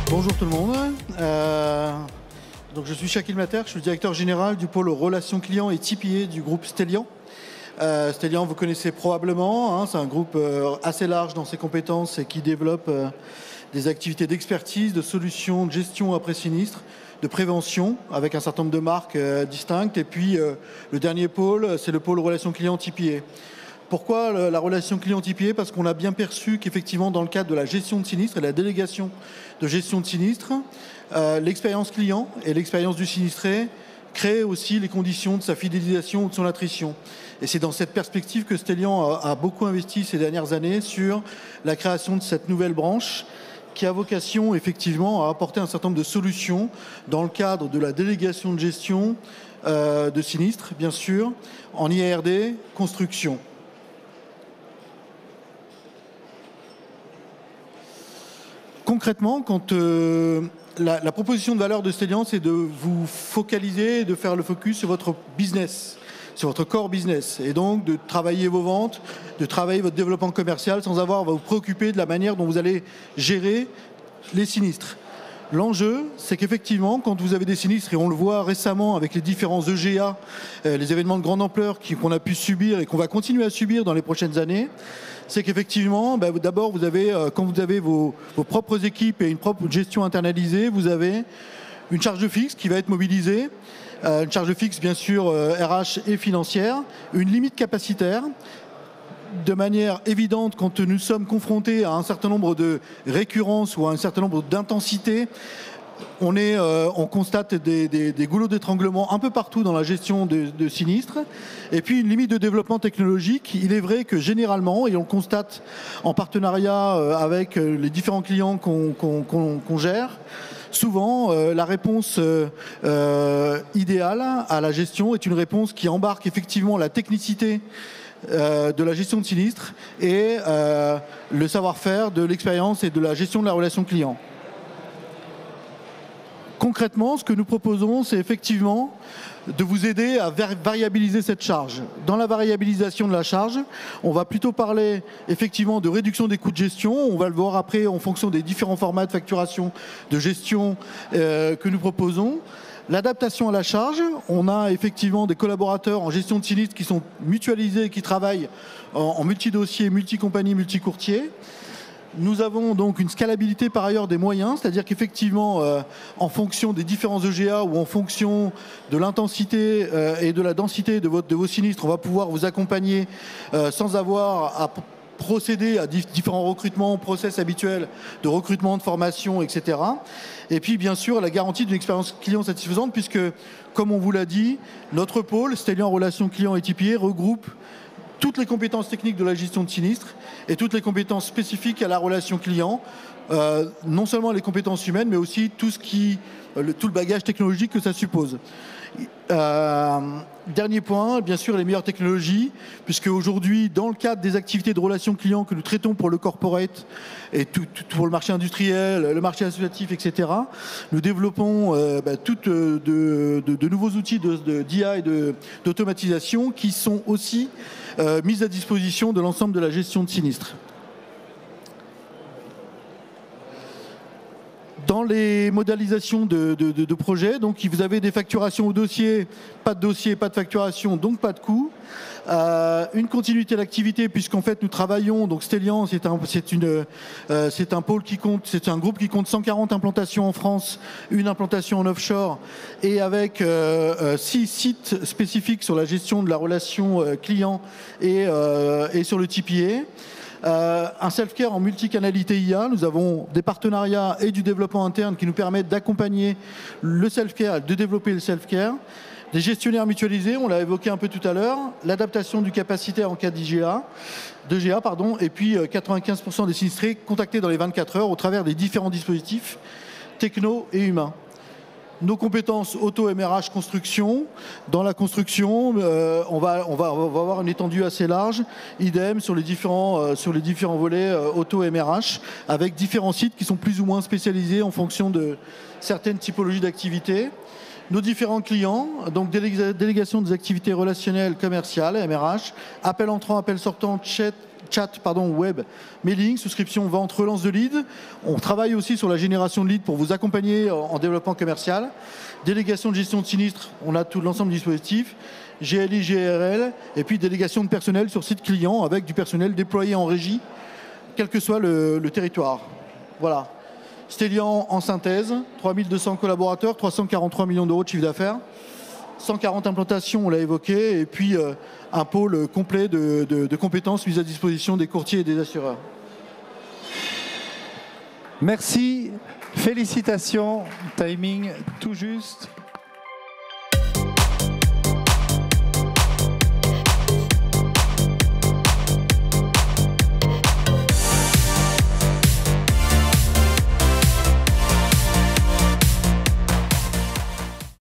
Bonjour tout le monde. Donc je suis Shakil Mater, je suis directeur général du pôle relations clients et TPA du groupe Stellian. Stellian, vous connaissez probablement, c'est un groupe assez large dans ses compétences et qui développe des activités d'expertise, de solutions, de gestion après sinistre, de prévention avec un certain nombre de marques distinctes. Et puis le dernier pôle, c'est le pôle relations clients TPA. Pourquoi la relation client-TPA? Parce qu'on a bien perçu qu'effectivement, dans le cadre de la gestion de sinistre et de la délégation de gestion de sinistre, l'expérience client et l'expérience du sinistré créent aussi les conditions de sa fidélisation ou de son attrition. Et c'est dans cette perspective que Stellian a beaucoup investi ces dernières années sur la création de cette nouvelle branche qui a vocation effectivement à apporter un certain nombre de solutions dans le cadre de la délégation de gestion de sinistres, bien sûr, en IARD, construction. Concrètement, quand la proposition de valeur de Stellian, c'est de vous focaliser, de faire le focus sur votre business, sur votre core business, et donc de travailler vos ventes, de travailler votre développement commercial sans avoir à vous préoccuper de la manière dont vous allez gérer les sinistres. L'enjeu, c'est qu'effectivement, quand vous avez des sinistres, et on le voit récemment avec les différents EGA, les événements de grande ampleur qu'on a pu subir et qu'on va continuer à subir dans les prochaines années, c'est qu'effectivement, d'abord, quand vous avez vos propres équipes et une propre gestion internalisée, vous avez une charge fixe qui va être mobilisée, une charge fixe bien sûr RH et financière, une limite capacitaire, de manière évidente quand nous sommes confrontés à un certain nombre de récurrences ou à un certain nombre d'intensités. On constate des goulots d'étranglement un peu partout dans la gestion de sinistres. Et puis une limite de développement technologique. Il est vrai que généralement, et on le constate en partenariat avec les différents clients qu'on gère, souvent la réponse idéale à la gestion est une réponse qui embarque effectivement la technicité de la gestion de sinistres et le savoir-faire de l'expérience et de la gestion de la relation client. Concrètement, ce que nous proposons, c'est effectivement de vous aider à variabiliser cette charge. Dans la variabilisation de la charge, on va plutôt parler effectivement de réduction des coûts de gestion. On va le voir après en fonction des différents formats de facturation, de gestion que nous proposons. L'adaptation à la charge, on a effectivement des collaborateurs en gestion de sinistre qui sont mutualisés, qui travaillent en multi-dossiers, multi-compagnies, multi-courtiers. Nous avons donc une scalabilité par ailleurs des moyens, c'est-à-dire qu'effectivement, en fonction des différents EGA ou en fonction de l'intensité et de la densité de vos sinistres, on va pouvoir vous accompagner sans avoir à procéder à différents recrutements, process habituels de recrutement, de formation, etc. Et puis, bien sûr, la garantie d'une expérience client satisfaisante, puisque, comme on vous l'a dit, notre pôle, Stellian Relations Clients et TPA, regroupe toutes les compétences techniques de la gestion de sinistres et toutes les compétences spécifiques à la relation client, non seulement les compétences humaines, mais aussi tout le bagage technologique que ça suppose. Dernier point, bien sûr, les meilleures technologies, puisque aujourd'hui, dans le cadre des activités de relations clients que nous traitons pour le corporate et tout pour le marché industriel, le marché associatif, etc., nous développons de nouveaux outils d'IA et d'automatisation qui sont aussi mis à disposition de l'ensemble de la gestion de sinistres. Dans les modélisations de projets, donc vous avez des facturations au dossier, pas de facturation, donc pas de coût. Une continuité d'activité, puisqu'en fait nous travaillons, donc Stellian, c'est un pôle qui compte, c'est un groupe qui compte 140 implantations en France, une implantation en offshore, et avec 6 sites spécifiques sur la gestion de la relation client et sur le TPA. Un self-care en multicanalité IA. Nous avons des partenariats et du développement interne qui nous permettent d'accompagner le self-care, de développer le self-care. Des gestionnaires mutualisés, on l'a évoqué un peu tout à l'heure. L'adaptation du capacitaire en cas d'IGA, et puis 95% des sinistrés contactés dans les 24 heures au travers des différents dispositifs techno et humains. Nos compétences auto-MRH construction. Dans la construction, on va avoir une étendue assez large. Idem sur les différents volets auto-MRH, avec différents sites qui sont plus ou moins spécialisés en fonction de certaines typologies d'activités. nos différents clients, donc délégation des activités relationnelles commerciales, MRH, appel entrant, appel sortant, chat, web, mailing, souscription, vente, relance de leads. On travaille aussi sur la génération de leads pour vous accompagner en développement commercial. Délégation de gestion de sinistres, on a tout l'ensemble du dispositif. GLI, GRL, et puis délégation de personnel sur site client avec du personnel déployé en régie, quel que soit le territoire. Voilà. Stellian en synthèse, 3200 collaborateurs, 343 millions d'euros de chiffre d'affaires, 140 implantations, on l'a évoqué, et puis un pôle complet de compétences mises à disposition des courtiers et des assureurs. Merci, félicitations, timing tout juste.